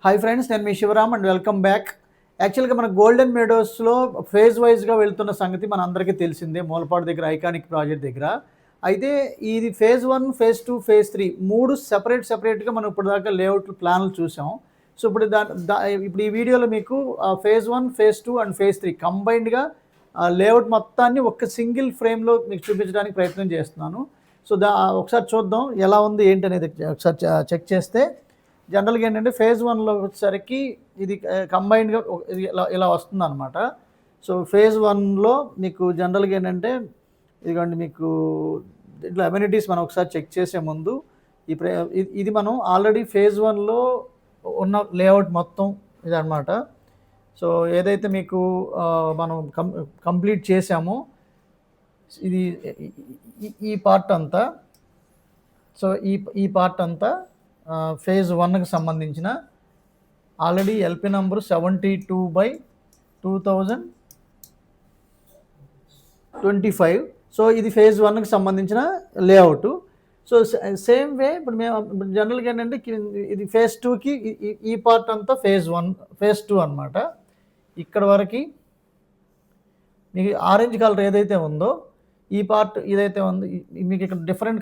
Hi friends, నేను మీ Shivaram and welcome back. యాక్చువల్గా మన గోల్డెన్ మెడోస్లో ఫేజ్ వైజ్గా వెళ్తున్న సంగతి మన అందరికీ తెలిసిందే. మూలపాడు దగ్గర ఐకానిక్ ప్రాజెక్ట్ దగ్గర అయితే ఇది ఫేజ్ 1, ఫేజ్ 2, ఫేజ్ 3 మూడు సెపరేట్గా మనం ఇప్పుడు దాకా లేఅవుట్ ప్లాన్లు చూసాం. సో ఇప్పుడు ఇప్పుడు ఈ వీడియోలో మీకు ఫేజ్ 1, ఫేజ్ 2 అండ్ ఫేజ్ 3 కంబైన్డ్గా లేఅవుట్ మొత్తాన్ని ఒక సింగిల్ ఫ్రేమ్లో మీకు చూపించడానికి ప్రయత్నం చేస్తున్నాను. సో ఒకసారి చూద్దాం ఎలా ఉంది ఏంటి అనేది. ఒకసారి చెక్ చేస్తే జనరల్గా ఏంటంటే ఫేజ్ 1లో వచ్చేసరికి ఇది కంబైన్డ్గా ఇలా వస్తుంది అనమాట. సో ఫేజ్ 1లో మీకు జనరల్గా ఏంటంటే ఇదిగోండి, మీకు ఇట్లా అమ్యూనిటీస్ మనం ఒకసారి చెక్ చేసే ముందు ఇది మనం ఆల్రెడీ ఫేజ్ 1లో ఉన్న లేఅవుట్ మొత్తం ఇదన్నమాట. సో ఏదైతే మీకు మనం కంప్లీట్ చేసామో ఇది ఈ పార్ట్ అంతా. సో ఈ పార్ట్ అంతా ఫేజ్ 1కి సంబంధించిన ఆల్రెడీ ఎల్పి నంబరు 72/2025. సో ఇది ఫేజ్ 1కి సంబంధించిన లేఅవుట్. సో సేమ్ వే ఇప్పుడు మేము జనరల్గా ఏంటంటే ఇది ఫేజ్ 2కి ఈ పార్ట్ అంతా ఫేజ్ 1, ఫేజ్ 2 అనమాట. ఇక్కడ వరకు మీకు ఆరెంజ్ కలర్ ఏదైతే ఉందో ఈ పార్ట్ ఇదైతే ఉంది, మీకు ఇక్కడ డిఫరెంట్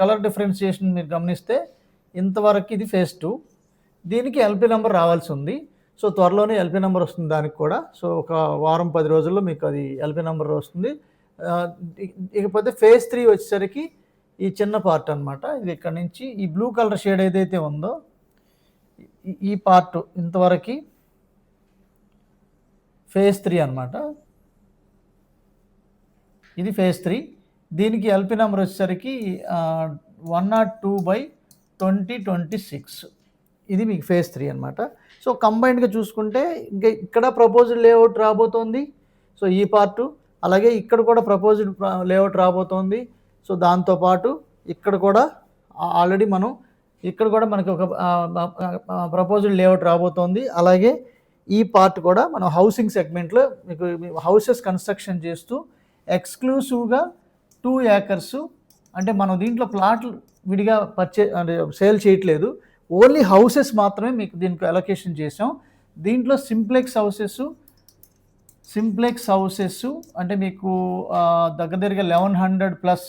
కలర్ డిఫరెన్షియేషన్ మీరు గమనిస్తే ఇంతవరకు ఇది ఫేజ్ 2. దీనికి ఎల్పి నెంబర్ రావాల్సి ఉంది. సో త్వరలోనే ఎల్పి నెంబర్ వస్తుంది దానికి కూడా. సో ఒక వారం 10 రోజుల్లో మీకు అది ఎల్పి నెంబర్ వస్తుంది. ఇకపోతే ఫేజ్ 3 వచ్చేసరికి ఈ చిన్న పార్ట్ అనమాట. ఇది ఇక్కడ నుంచి ఈ బ్లూ కలర్ షేడ్ ఏదైతే ఉందో ఈ పార్ట్ ఇంతవరకు ఫేజ్ 3 అనమాట. ఇది ఫేజ్ 3. దీనికి ఎల్పి నెంబర్ వచ్చేసరికి 102/2026. ఇది మీకు ఫేజ్ 3 అనమాట. సో కంబైన్డ్గా చూసుకుంటే ఇంకా ఇక్కడ ప్రపోజ్డ్ లేఅవుట్ రాబోతోంది. సో ఈ పార్టు అలాగే ఇక్కడ కూడా ప్రపోజ్డ్ లేఅవుట్ రాబోతోంది. సో దాంతోపాటు ఇక్కడ కూడా ఆల్రెడీ మనం ఇక్కడ కూడా మనకి ఒక ప్రపోజ్డ్ లేఅవుట్ రాబోతోంది. అలాగే ఈ పార్ట్ కూడా మనం హౌసింగ్ సెగ్మెంట్లో మీకు హౌసెస్ కన్స్ట్రక్షన్ చేస్తూ ఎక్స్క్లూసివ్గా 2 acres, అంటే మనం దీంట్లో ప్లాట్లు విడిగా అంటే సేల్ చేయట్లేదు, ఓన్లీ హౌసెస్ మాత్రమే మీకు దీనికి అలొకేషన్ చేసాం. దీంట్లో సింప్లెక్స్ హౌసెస్ అంటే మీకు దగ్గరగా 1100+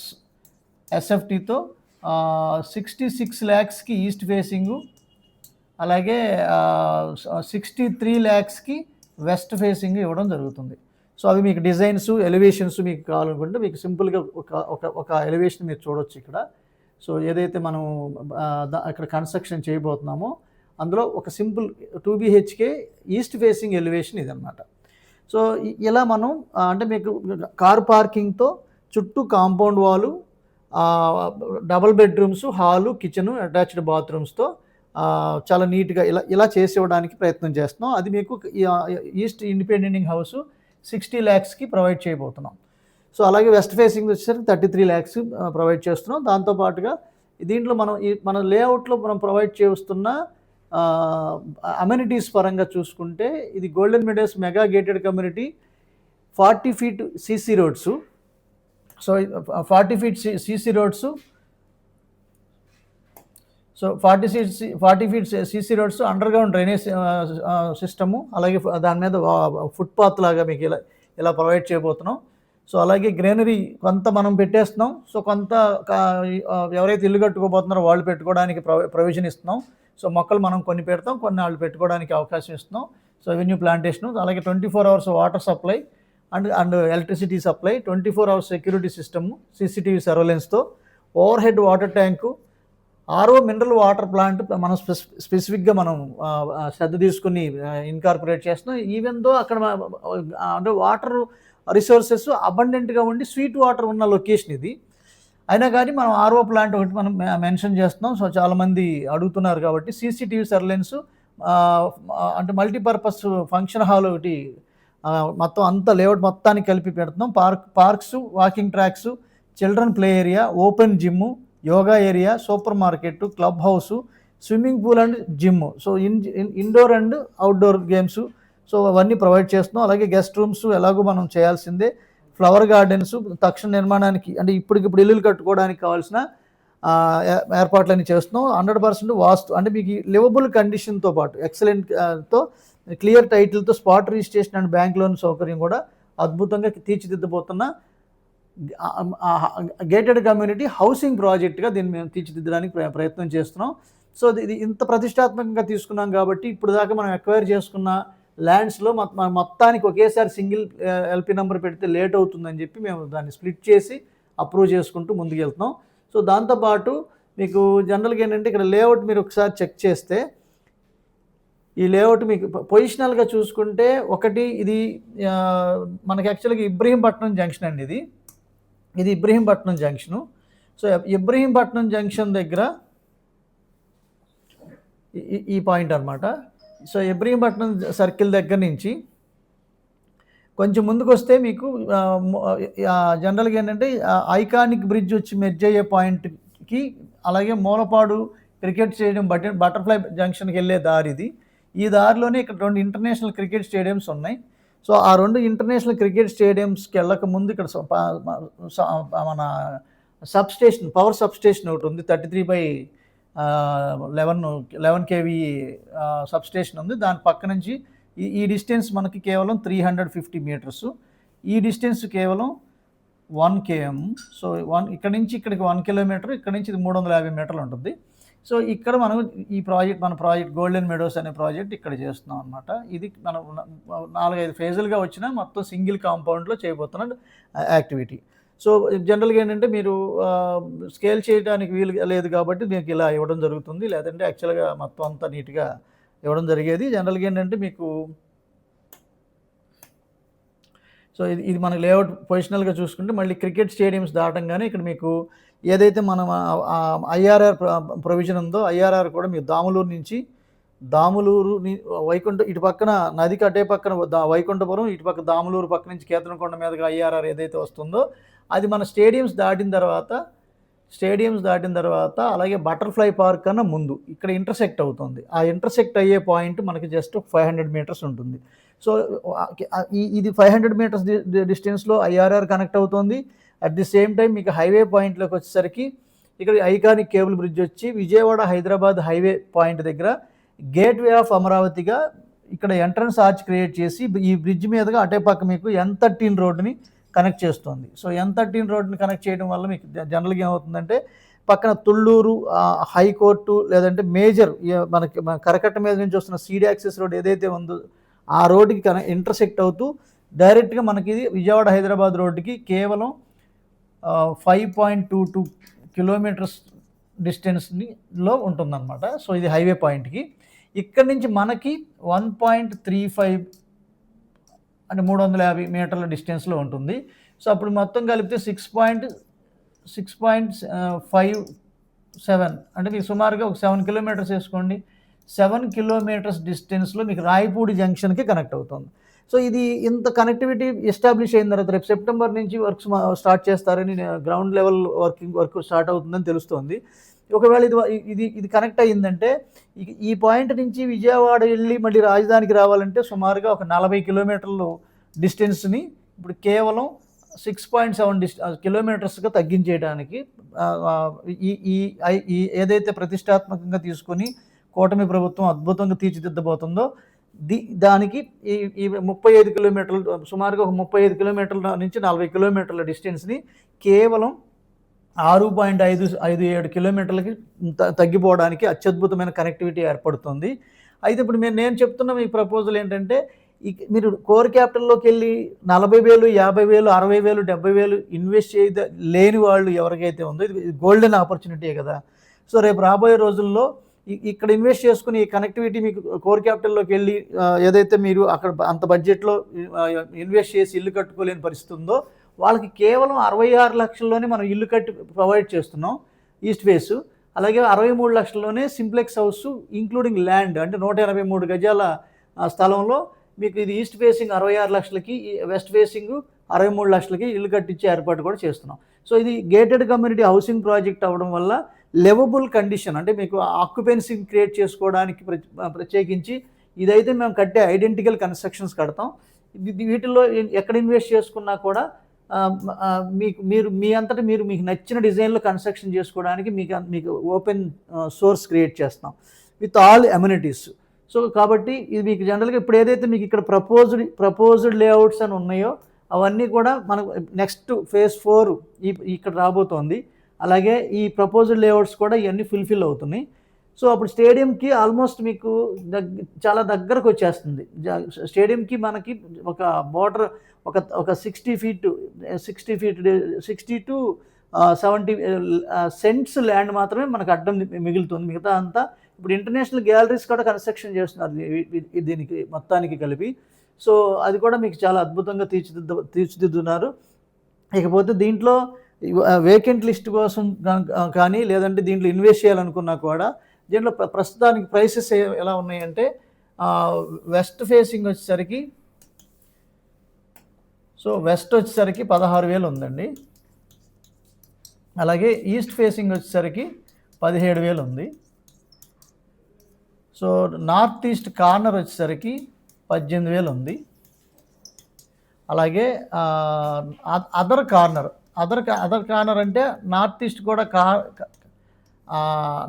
ఎస్ఎఫ్టీతో 66 lakhsకి ఈస్ట్ ఫేసింగు, అలాగే 63 lakhsకి వెస్ట్ ఫేసింగ్ ఇవ్వడం జరుగుతుంది. సో అవి మీకు డిజైన్స్, ఎలివేషన్స్ మీకు కావాలనుకుంటే మీకు సింపుల్గా ఒక ఎలివేషన్ మీరు చూడొచ్చు ఇక్కడ. సో ఏదైతే మనం అక్కడ కన్స్ట్రక్షన్ చేయబోతున్నామో అందులో ఒక simple 2 BHK east facing elevation ఇదన్నమాట. సో ఇలా మనం అంటే మీకు కార్ పార్కింగ్తో చుట్టూ compound wall, double bedrooms, hall, kitchen, attached బాత్రూమ్స్తో చాలా నీట్గా ఇలా చేసి ఇవ్వడానికి ప్రయత్నం చేస్తున్నాం. అది మీకు ఈస్ట్ ఇండిపెండెంట్ హౌస్ 60 lakhsకి ప్రొవైడ్ చేయబోతున్నాం. సో అలాగే వెస్ట్ ఫేసింగ్ వచ్చేసరికి 33 lakhs ప్రొవైడ్ చేస్తున్నాం. దాంతోపాటుగా దీంట్లో మన లేఅవుట్లో మనం ప్రొవైడ్ చేస్తున్న అమ్యూనిటీస్ పరంగా చూసుకుంటే ఇది golden Meadows mega gated community, 40 feet CC roads. So 40 feet CC roads, so 40 feet CC roads, underground drainage system, అలాగే దాని మీద ఫుట్పాత్ లాగా మీకు ఇలా ప్రొవైడ్ చేయబోతున్నాం. సో అలాగే గ్రీనరీ కొంత మనం పెట్టేస్తున్నాం. సో కొంత ఎవరైతే ఇల్లు కట్టుకోబోతున్నారో వాళ్ళు పెట్టుకోవడానికి ప్రొవిజన్ ఇస్తున్నాం. సో మొక్కలు మనం కొన్ని పెడతాం, కొన్ని వాళ్ళు పెట్టుకోవడానికి అవకాశం ఇస్తున్నాం. సో రెవెన్యూ ప్లాంటేషను, అలాగే 24 hours water supply and electricity supply, 24 hours security system, CCTV సర్వేలెన్స్తో, over head water tank, RO mineral water plant మనం స్పెసిఫిక్గా మనం శ్రద్ధ తీసుకుని ఇన్కార్పొరేట్ చేస్తున్నాం. ఈవెన్ దో అక్కడ అంటే వాటర్ రిసోర్సెస్ అబండెంట్గా ఉండి స్వీట్ వాటర్ ఉన్న లొకేషన్ ఇది, అయినా కానీ మనం RO ప్లాంట్ ఒకటి మనం మెన్షన్ చేస్తున్నాం. సో చాలామంది అడుగుతున్నారు కాబట్టి CCTV సర్వేలెన్స్, అంటే మల్టీపర్పస్ ఫంక్షన్ హాల్ ఒకటి మొత్తం అంతా లేఅవుట్ మొత్తానికి కలిపి పెడుతున్నాం. Parks, walking tracks, children play area, open gym, yoga area, supermarket, clubhouse, swimming pool and gym. So indoor and outdoor games, so అవన్నీ ప్రొవైడ్ చేస్తున్నాం. అలాగే గెస్ట్ రూమ్స్ ఎలాగో మనం చేయాల్సిందే. ఫ్లవర్ గార్డెన్స్, తక్షణ నిర్మాణానికి అంటే ఇప్పటికిప్పుడు ఇల్లులు కట్టుకోవడానికి కావాల్సిన ఏర్పాట్లన్నీ చేస్తున్నాం. 100% వాస్తు అంటే మీకు లివబుల్ కండిషన్తో పాటు ఎక్సలెంట్ తో క్లియర్ టైటిల్తో spot registration and bank loan సౌకర్యం కూడా అద్భుతంగా తీర్చిదిద్దబోతున్న గేటెడ్ కమ్యూనిటీ హౌసింగ్ ప్రాజెక్ట్గా దీన్ని మేము తీర్చిదిద్దడానికి ప్రయత్నం చేస్తున్నాం. సో ఇది ఇంత ప్రతిష్టాత్మకంగా తీసుకున్నాం కాబట్టి ఇప్పుడు దాకా మనం ఎక్వైర్ చేసుకున్న ల్యాండ్స్లో మొత్తానికి ఒకేసారి సింగిల్ ఎల్పి నెంబర్ పెడితే లేట్ అవుతుందని చెప్పి మేము దాన్ని స్ప్లిట్ చేసి అప్రూవ్ చేసుకుంటూ ముందుకు వెళ్తున్నాం. సో దాంతోపాటు మీకు జనరల్గా ఏంటంటే ఇక్కడ లేఅవుట్ మీరు ఒకసారి చెక్ చేస్తే ఈ లేఅవుట్ మీకు పొజిషనల్గా చూసుకుంటే ఒకటి ఇది మనకి యాక్చువల్గా ఇబ్రహీంపట్నం జంక్షన్ అండి. ఇది Ibrahimpatnam junction. So Ibrahimpatnam junction దగ్గర ఈ పాయింట్ అనమాట. సో ఇబ్రహీంపట్నం సర్కిల్ దగ్గర నుంచి కొంచెం ముందుకు వస్తే మీకు జనరల్గా ఏంటంటే ఐకానిక్ బ్రిడ్జ్ వచ్చి మెర్జ్ అయ్యే పాయింట్కి, అలాగే మూలపాడు క్రికెట్ స్టేడియం బటర్ఫ్లై జంక్షన్కి వెళ్ళే దారి ఇది. ఈ దారిలోనే ఇక్కడ 2 ఇంటర్నేషనల్ క్రికెట్ స్టేడియంస్ ఉన్నాయి. సో ఆ 2 ఇంటర్నేషనల్ క్రికెట్ స్టేడియంస్కి వెళ్ళక ముందు ఇక్కడ మన సబ్స్టేషన్, పవర్ సబ్స్టేషన్ ఒకటి ఉంది. 33/11 kV సబ్స్టేషన్ ఉంది. దాని పక్క నుంచి ఈ డిస్టెన్స్ మనకి కేవలం 350 మీటర్స్. ఈ డిస్టెన్స్ కేవలం 1 km. సో ఇక్కడ నుంచి ఇక్కడికి 1 కిలోమీటర్, ఇక్కడ నుంచి ఇది 350 మీటర్లు ఉంటుంది. సో ఇక్కడ మనం మన ప్రాజెక్ట్ గోల్డెన్ మెడోస్ అనే ప్రాజెక్ట్ ఇక్కడ చేస్తున్నాం అనమాట. ఇది మనం 4-5 ఫేజులుగా వచ్చిన మొత్తం సింగిల్ కాంపౌండ్లో చేయబోతున్న యాక్టివిటీ. సో జనరల్గా ఏంటంటే మీరు స్కేల్ చేయడానికి వీలు లేదు కాబట్టి మీకు ఇలా ఇవ్వడం జరుగుతుంది. లేదంటే యాక్చువల్గా మొత్తం అంతా నీట్గా ఇవ్వడం జరిగేది. జనరల్గా ఏంటంటే మీకు సో ఇది మన లేఅవుట్ పొజిషనల్గా చూసుకుంటే మళ్ళీ క్రికెట్ స్టేడియంస్ దాటంగానే ఇక్కడ మీకు ఏదైతే మనం ఐఆర్ఆర్ ప్రొవిజన్ ఉందో ఐఆర్ఆర్ కూడా మీకు దాములూరు వైకుంఠ ఇటు పక్కన నదికి అటే పక్కన వైకుంఠపురం, ఇటు పక్క దాములూరు పక్క నుంచి కేతనకొండ మీదగా ఐఆర్ఆర్ ఏదైతే వస్తుందో అది మన స్టేడియంస్ దాటిన తర్వాత అలాగే బటర్ఫ్లై పార్క్ కన్నా ముందు ఇక్కడ ఇంటర్సెక్ట్ అవుతుంది. ఆ ఇంటర్సెక్ట్ అయ్యే పాయింట్ మనకి జస్ట్ 500 మీటర్స్ ఉంటుంది. సో ఇది 500 మీటర్స్ డిస్టెన్స్లో ఐఆర్ఆర్ కనెక్ట్ అవుతుంది. అట్ ది సేమ్ టైం మీకు హైవే పాయింట్లోకి వచ్చేసరికి ఇక్కడ ఐకానిక్ కేబుల్ బ్రిడ్జ్ వచ్చి విజయవాడ హైదరాబాద్ హైవే పాయింట్ దగ్గర గేట్వే ఆఫ్ అమరావతిగా ఇక్కడ ఎంట్రన్స్ ఆర్చ్ క్రియేట్ చేసి ఈ బ్రిడ్జ్ మీదుగా అటే పక్క మీకు N13 రోడ్డుని కనెక్ట్ చేస్తుంది. సో N13 రోడ్డుని కనెక్ట్ చేయడం వల్ల మీకు జనరల్గా ఏమవుతుందంటే పక్కన తుళ్ళూరు హైకోర్టు లేదంటే మేజర్ మనకి కరకట్ట మీద నుంచి వస్తున్న సీడీ యాక్సెస్ రోడ్ ఏదైతే ఉందో ఆ రోడ్డుకి ఇంటర్సెక్ట్ అవుతూ డైరెక్ట్గా మనకి ఇది విజయవాడ హైదరాబాద్ రోడ్డుకి కేవలం 5.22 కిలోమీటర్స్ డిస్టెన్స్లో ఉంటుందన్నమాట. సో ఇది హైవే పాయింట్కి. ఇక్కడ నుంచి మనకి 1.35 అంటే 350 మీటర్ల డిస్టెన్స్లో ఉంటుంది. సో అప్పుడు మొత్తం కలిపితే 6.57 అంటే మీకు సుమారుగా ఒక 7 కిలోమీటర్స్ వేసుకోండి. 7 కిలోమీటర్స్ డిస్టెన్స్లో మీకు రాయపూడి జంక్షన్కి కనెక్ట్ అవుతుంది. సో ఇది ఇంత కనెక్టివిటీ ఎస్టాబ్లిష్ అయిన తర్వాత రేపు సెప్టెంబర్ నుంచి వర్క్స్ స్టార్ట్ చేస్తారని గ్రౌండ్ లెవెల్ వర్క్ స్టార్ట్ అవుతుందని తెలుస్తోంది. ఒకవేళ ఇది కనెక్ట్ అయ్యిందంటే ఈ పాయింట్ నుంచి విజయవాడ వెళ్ళి మళ్ళీ రాజధానికి రావాలంటే సుమారుగా ఒక 40 కిలోమీటర్లు డిస్టెన్స్ని ఇప్పుడు కేవలం 6.7 కిలోమీటర్స్గా తగ్గించేయడానికి ఈ ఏదైతే ప్రతిష్టాత్మకంగా తీసుకొని కూటమి ప్రభుత్వం అద్భుతంగా తీర్చిదిద్దబోతుందో దానికి ఈ 35 కిలోమీటర్లు సుమారుగా ఒక 35 కిలోమీటర్ల నుంచి 40 కిలోమీటర్ల డిస్టెన్స్ని కేవలం 6.57 కిలోమీటర్లకి తగ్గిపోవడానికి అత్యద్భుతమైన కనెక్టివిటీ ఏర్పడుతుంది. అయితే ఇప్పుడు నేను చెప్తున్న ఈ ప్రపోజల్ ఏంటంటే మీరు కోర్ క్యాపిటల్లోకి వెళ్ళి 40,000, 50,000, 60,000, 70,000 ఇన్వెస్ట్ లేని వాళ్ళు ఎవరికైతే ఉందో ఇది గోల్డెన్ ఆపర్చునిటీయే కదా. సో రేపు రాబోయే రోజుల్లో ఇక్కడ ఇన్వెస్ట్ చేసుకుని ఈ కనెక్టివిటీ మీకు కోర్ క్యాపిటల్లోకి వెళ్ళి ఏదైతే మీరు అక్కడ అంత బడ్జెట్లో ఇన్వెస్ట్ చేసి ఇల్లు కట్టుకోలేని పరిస్థితి ఉందో వాళ్ళకి కేవలం 66 లక్షల్లోనే మనం ఇల్లు కట్టి ప్రొవైడ్ చేస్తున్నాం ఈస్ట్ ఫేసు. అలాగే 63 లక్షల్లోనే సింప్లెక్స్ హౌస్ ఇంక్లూడింగ్ ల్యాండ్ అంటే 183 గజాల స్థలంలో మీకు ఇది ఈస్ట్ ఫేసింగ్ 66 లక్షలకి, వెస్ట్ ఫేసింగ్ 63 లక్షలకి ఇల్లు కట్టించే ఏర్పాటు కూడా చేస్తున్నాం. సో ఇది గేటెడ్ కమ్యూనిటీ హౌసింగ్ ప్రాజెక్ట్ అవ్వడం వల్ల లెవబుల్ కండిషన్ అంటే మీకు ఆక్యుపెన్సీ క్రియేట్ చేసుకోవడానికి ప్రత్యేకించి ఇదైతే మేము కట్టే ఐడెంటికల్ కన్స్ట్రక్షన్స్ కడతాం. వీటిల్లో ఎక్కడ ఇన్వెస్ట్ చేసుకున్నా కూడా మీకు మీరు మీ అంతటా మీరు మీకు నచ్చిన డిజైన్లో కన్స్ట్రక్షన్ చేసుకోవడానికి మీకు ఓపెన్ సోర్స్ క్రియేట్ చేస్తాం విత్ ఆల్ అమ్యూనిటీస్. సో కాబట్టి ఇది మీకు జనరల్గా ఇప్పుడు ఏదైతే మీకు ఇక్కడ ప్రపోజ్డ్ లేఅవుట్స్ అని ఉన్నాయో అవన్నీ కూడా మనకు నెక్స్ట్ ఫేజ్ 4 ఇక్కడ రాబోతోంది. అలాగే ఈ ప్రపోజ్డ్ లేఅవుట్స్ కూడా ఇవన్నీ ఫుల్ఫిల్ అవుతున్నాయి. సో అప్పుడు స్టేడియంకి ఆల్మోస్ట్ మీకు చాలా దగ్గరకు వచ్చేస్తుంది. స్టేడియంకి మనకి ఒక బోర్డర్ ఒక 60 ఫీట్ 60 టు 70 సెంట్స్ ల్యాండ్ మాత్రమే మనకు అడ్డం మిగులుతుంది. మిగతా అంతా ఇప్పుడు ఇంటర్నేషనల్ గ్యాలరీస్ కూడా కన్స్ట్రక్షన్ చేస్తున్నారు దీనికి మొత్తానికి కలిపి. సో అది కూడా మీకు చాలా అద్భుతంగా తీర్చిదిద్దున్నారు. ఇకపోతే దీంట్లో వేకెంట్ లిస్ట్ కోసం కానీ లేదంటే దీంట్లో ఇన్వెస్ట్ చేయాలనుకున్నా కూడా దీంట్లో ప్రస్తుతానికి ప్రైసెస్ ఎలా ఉన్నాయంటే వెస్ట్ ఫేసింగ్ వచ్చేసరికి వెస్ట్ వచ్చేసరికి 16,000 ఉందండి. అలాగే ఈస్ట్ ఫేసింగ్ వచ్చేసరికి 17,000 ఉంది. సో నార్త్ ఈస్ట్ కార్నర్ వచ్చేసరికి 18,000 ఉంది. అలాగే అదర్ కార్నర్ అంటే నార్త్ ఈస్ట్ కూడా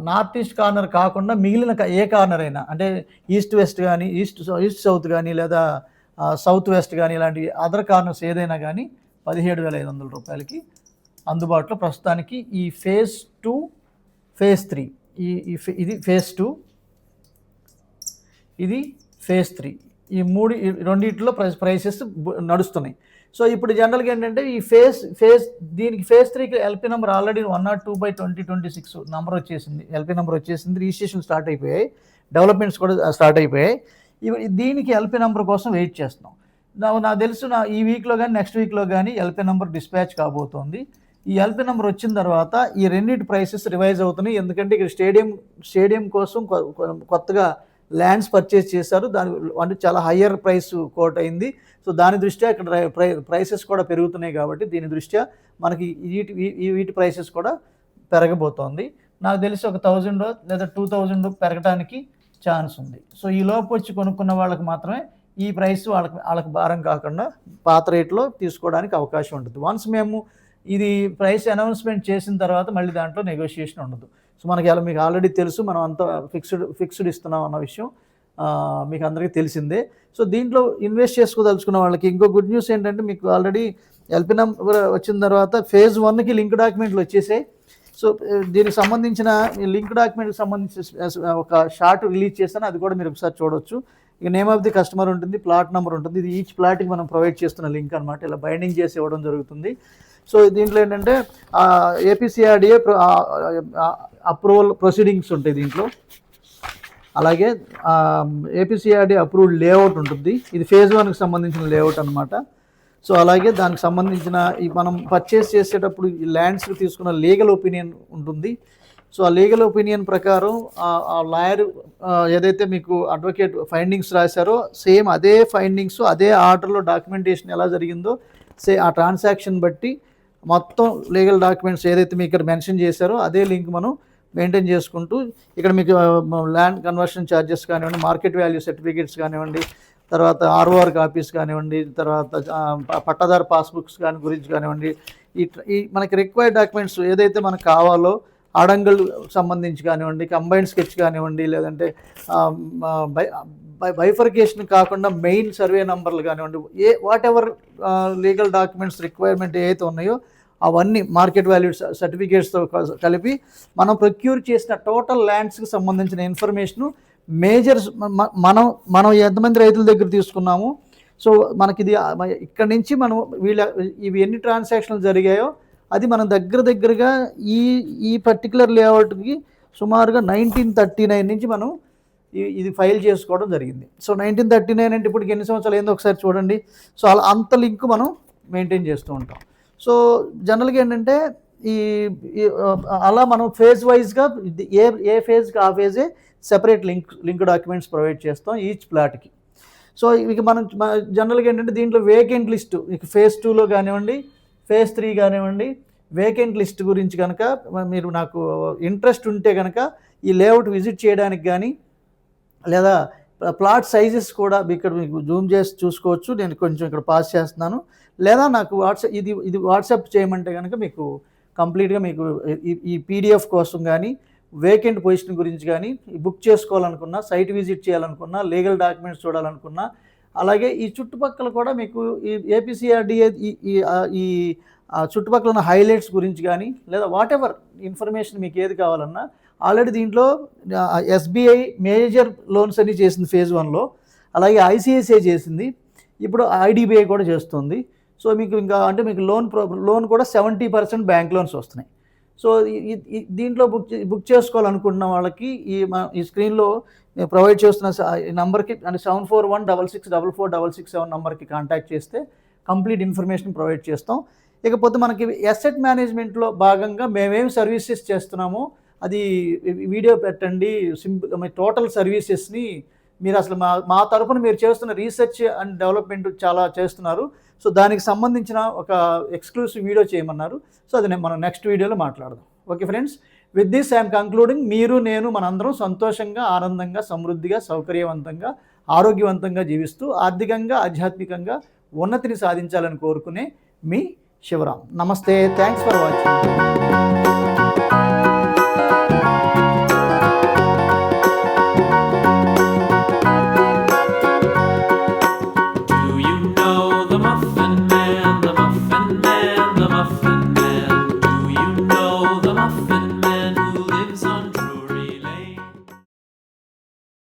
నార్త్ ఈస్ట్ కార్నర్ కాకుండా మిగిలిన ఏ కార్నర్ అయినా అంటే ఈస్ట్ వెస్ట్ కానీ ఈస్ట్ సౌత్ కానీ లేదా సౌత్ వెస్ట్ కానీ ఇలాంటి అదర్ కార్నర్స్ ఏదైనా కానీ 17,500 రూపాయలకి అందుబాటులో ప్రస్తుతానికి ఈ ఫేజ్ 2 ఫేజ్ 3 ఇది ఫేజ్ 2 ఇది ఫేజ్ 3 ఈ రెండింటిలో ప్రైసెస్ నడుస్తున్నాయి. సో ఇప్పుడు జనరల్గా ఏంటంటే ఈ దీనికి ఫేజ్ 3కి ఎల్పీ నెంబర్ ఆల్రెడీ 102/2026 నెంబర్ వచ్చేసింది. ఎల్పీ నెంబర్ వచ్చేసింది. రిజిస్ట్రేషన్ స్టార్ట్ అయిపోయాయి, డెవలప్మెంట్స్ కూడా స్టార్ట్ అయిపోయాయి. దీనికి ఎల్పీ నెంబర్ కోసం వెయిట్ చేస్తున్నాం. నాకు తెలుసు ఈ వీక్లో కానీ నెక్స్ట్ వీక్లో కానీ ఎల్పీ నెంబర్ డిస్పాచ్ కాబోతోంది. ఈ ఎల్పీ నెంబర్ వచ్చిన తర్వాత ఈ రెండింటి ప్రైసెస్ రివైజ్ అవుతున్నాయి. ఎందుకంటే ఇక్కడ స్టేడియం కోసం కొత్తగా ల్యాండ్స్ పర్చేస్ చేశారు. దాని అంటే చాలా హయ్యర్ ప్రైస్ కోట్ అయింది. సో దాని దృష్ట్యా ఇక్కడ ప్రైసెస్ కూడా పెరుగుతున్నాయి. కాబట్టి దీని దృష్ట్యా మనకి వీటి ప్రైసెస్ కూడా పెరగబోతోంది. నాకు తెలిసి ఒక 1,000 లేదా 2,000 పెరగడానికి ఛాన్స్ ఉంది. సో ఈ లోపు వచ్చి కొనుక్కున్న వాళ్ళకి మాత్రమే ఈ ప్రైస్ వాళ్ళకి భారం కాకుండా పాత రేట్లో తీసుకోవడానికి అవకాశం ఉంటుంది. వన్స్ మేము ఇది ప్రైస్ అనౌన్స్మెంట్ చేసిన తర్వాత మళ్ళీ దాంట్లో నెగోషియేషన్ ఉండదు. సో మీకు ఆల్రెడీ తెలుసు, మనం అంతా ఫిక్స్డ్ ఇస్తున్నాం అన్న విషయం మీకు అందరికీ తెలిసిందే. సో దీంట్లో ఇన్వెస్ట్ చేసుకోదలుచుకున్న వాళ్ళకి ఇంకో గుడ్ న్యూస్ ఏంటంటే మీకు ఆల్రెడీ ఎల్పీ నెంబర్ వచ్చిన తర్వాత ఫేజ్ 1కి లింక్ డాక్యుమెంట్లు వచ్చేసాయి. సో దీనికి సంబంధించిన లింక్ డాక్యుమెంట్కి సంబంధించి ఒక షార్ట్ రిలీజ్ చేస్తాను, అది కూడా మీరు ఒకసారి చూడవచ్చు. ఇక నేమ్ ఆఫ్ ది కస్టమర్ ఉంటుంది, ప్లాట్ నెంబర్ ఉంటుంది. ఇది ఈచ్ ప్లాట్కి మనం ప్రొవైడ్ చేస్తున్న లింక్ అనమాట. ఇలా బైండింగ్ చేసి ఇవ్వడం జరుగుతుంది. సో దీంట్లో ఏంటంటే ఏపీసీఆర్డీఏ అప్రూవల్ ప్రొసీడింగ్స్ ఉంటాయి దీంట్లో. అలాగే ఏపీసీఆర్డీ అప్రూవ్డ్ లేఅవుట్ ఉంటుంది. ఇది ఫేజ్ 1కి సంబంధించిన లేఅవుట్ అనమాట. సో అలాగే దానికి సంబంధించిన మనం పర్చేస్ చేసేటప్పుడు ఈ ల్యాండ్స్కి తీసుకున్న లీగల్ ఒపీనియన్ ఉంటుంది. సో ఆ లీగల్ ఒపీనియన్ ప్రకారం ఆ లాయర్ ఏదైతే మీకు అడ్వకేట్ ఫైండింగ్స్ రాశారో సేమ్ అదే ఫైండింగ్స్ అదే ఆర్డర్లో డాక్యుమెంటేషన్ ఎలా జరిగిందో ఆ ట్రాన్సాక్షన్ బట్టి మొత్తం లీగల్ డాక్యుమెంట్స్ ఏదైతే మీకు ఇక్కడ మెన్షన్ చేశారో అదే లింక్ మనం మెయింటైన్ చేసుకుంటూ ఇక్కడ మీకు ల్యాండ్ కన్వర్షన్ ఛార్జెస్ కానివ్వండి, మార్కెట్ వాల్యూ సర్టిఫికేట్స్ కానివ్వండి, తర్వాత ఆర్ఓఆర్ కాపీస్ కానివ్వండి, తర్వాత పట్టాదారు పాస్బుక్స్ గురించి కానివ్వండి, ఈ మనకి రిక్వైర్డ్ డాక్యుమెంట్స్ ఏదైతే మనకు కావాలో అడంగల్ సంబంధించి కానివ్వండి, కంబైన్డ్ స్కెచ్ కానివ్వండి, లేదంటే బైఫర్కేషన్ కాకుండా మెయిన్ సర్వే నంబర్లు కానివ్వండి, what ever legal documents requirement ఏవైతే ఉన్నాయో అవన్నీ మార్కెట్ వాల్యూ సర్టిఫికేట్స్తో కలిపి మనం ప్రొక్యూర్ చేసిన టోటల్ ల్యాండ్స్కి సంబంధించిన ఇన్ఫర్మేషను మేజర్స్ మనం ఎంతమంది రైతుల దగ్గర తీసుకున్నాము. సో మనకి ఇది ఇక్కడ నుంచి మనం ఇవి ఎన్ని ట్రాన్సాక్షన్లు జరిగాయో అది మనం దగ్గరగా ఈ పర్టికులర్ లేఅవుట్కి సుమారుగా 1939 నుంచి మనం ఇది ఫైల్ చేసుకోవడం జరిగింది. సో 1939 అంటే ఇప్పటికి ఎన్ని సంవత్సరాలు ఏందో ఒకసారి చూడండి. సో అలా అంత లింక్ మనం మెయింటైన్ చేస్తూ ఉంటాం. సో జనరల్గా ఏంటంటే అలా మనం ఫేజ్ వైజ్గా ఏ ఫేజ్కి ఆ ఫేజే సెపరేట్ లింక్ డాక్యుమెంట్స్ ప్రొవైడ్ చేస్తాం ఈచ్ ప్లాట్కి. సో ఇక మనం జనరల్గా ఏంటంటే దీంట్లో వేకెంట్ లిస్టు ఇక ఫేజ్ 2లో కానివ్వండి, ఫేజ్ 3 కానివ్వండి, వేకెంట్ లిస్ట్ గురించి కనుక మీరు నాకు ఇంట్రెస్ట్ ఉంటే కనుక ఈ లేఅవుట్ విజిట్ చేయడానికి కానీ లేదా ప్లాట్ సైజెస్ కూడా ఇక్కడ మీకు జూమ్ చేసి చూసుకోవచ్చు. నేను కొంచెం ఇక్కడ పాస్ చేస్తున్నాను. లేదా నాకు ఇది వాట్సాప్ చేయమంటే కనుక మీకు కంప్లీట్గా మీకు ఈ పీడిఎఫ్ కోసం కానీ, వేకెంట్ పొజిషన్ గురించి కానీ, బుక్ చేసుకోవాలనుకున్నా, సైట్ విజిట్ చేయాలనుకున్నా, లీగల్ డాక్యుమెంట్స్ చూడాలనుకున్నా, అలాగే ఈ చుట్టుపక్కల కూడా మీకు ఈ ఏపీసీఆర్డీఏ ఈ చుట్టుపక్కల ఉన్న హైలైట్స్ గురించి కానీ, లేదా వాటెవర్ ఇన్ఫర్మేషన్ మీకు ఏది కావాలన్నా ఆల్రెడీ దీంట్లో ఎస్బీఐ మేజర్ లోన్స్ అన్ని చేసింది ఫేజ్ 1లో, అలాగే ఐసిఐసిఐ చేసింది, ఇప్పుడు ఐడిబిఐ కూడా చేస్తుంది. సో మీకు ఇంకా అంటే మీకు లోన్ కూడా 70% బ్యాంక్ లోన్స్ వస్తున్నాయి. సో దీంట్లో బుక్ చేసుకోవాలనుకుంటున్న వాళ్ళకి ఈ స్క్రీన్లో నేను ప్రొవైడ్ చేస్తున్న నెంబర్కి అంటే 7416644667 నెంబర్కి కాంటాక్ట్ చేస్తే కంప్లీట్ ఇన్ఫర్మేషన్ ప్రొవైడ్ చేస్తాం. ఇకపోతే మనకి అసెట్ మేనేజ్మెంట్లో భాగంగా మేమేం సర్వీసెస్ చేస్తున్నామో అది వీడియో పెట్టండి. సింపుల్ టోటల్ సర్వీసెస్ని మీరు అసలు మా తరఫున మీరు చేస్తున్న రీసెర్చ్ అండ్ డెవలప్మెంట్ చాలా చేస్తున్నారు. సో దానికి సంబంధించిన ఒక ఎక్స్క్లూసివ్ వీడియో చేయమన్నారు. సో అది మనం నెక్స్ట్ వీడియోలో మాట్లాడదాం. Okay friends, with this I'm concluding. మీరు నేను మనందరం సంతోషంగా, ఆనందంగా, సమృద్ధిగా, సౌకర్యవంతంగా, ఆరోగ్యవంతంగా జీవిస్తూ ఆర్థికంగా, ఆధ్యాత్మికంగా ఉన్నతిని సాధించాలని కోరుకునే మీ శివరాం. నమస్తే, థ్యాంక్స్ ఫర్ వాచింగ్.